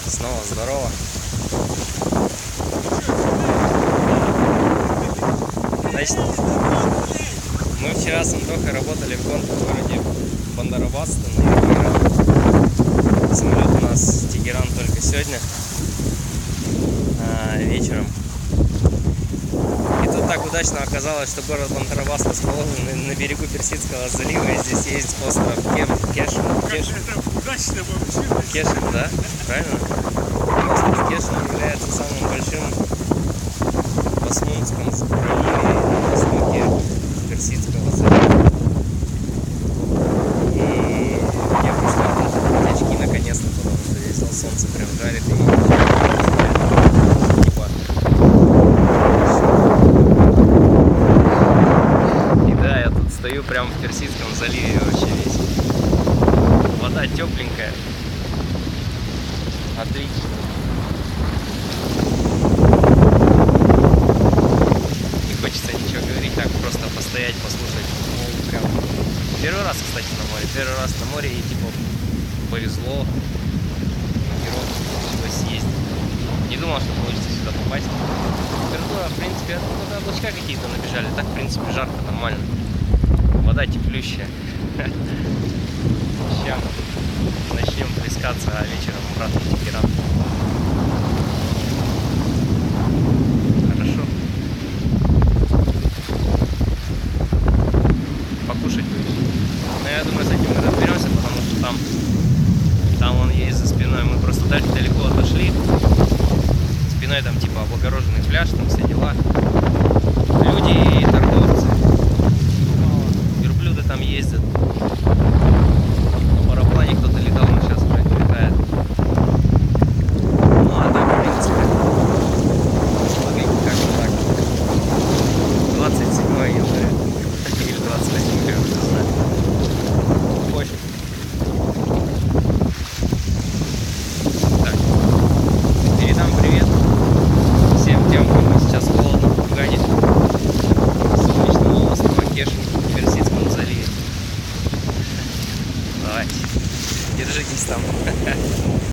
Снова здорово. Значит, мы вчера с Антохой работали в городе Бандарабас, на Тегеран. Самолет у нас в Тегеран только сегодня вечером. И тут так удачно оказалось, что город Бандарабас расположен на берегу Персидского залива, и здесь есть остров Кешим. Кешим, да? Правильно? Остров Кешим является самым большим в Османском проливе на востоке Персидского залива. И я пришла отдать очки наконец-то, потому что здесь солнце прям жарит и типа. И да, я тут стою прямо в Персидском заливе вообще весь. Вода тепленькая. Отлично. Не хочется ничего говорить, так просто постоять, послушать. Ну, прям. Первый раз, кстати, на море. Первый раз на море и типа повезло. Пришлось съездить. Не думал, что получится сюда попасть. Температура, в принципе, оттуда облачка какие-то набежали. Так, в принципе, жарко, нормально. Вода теплющая. Сейчас начнем плескаться, а вечером обратно в Тегеран. Хорошо. Покушать будешь. Но я думаю, с этим мы разберемся, потому что там он есть за спиной. Мы просто далеко отошли. Спиной там типа облагороженный пляж, там все дела. Люди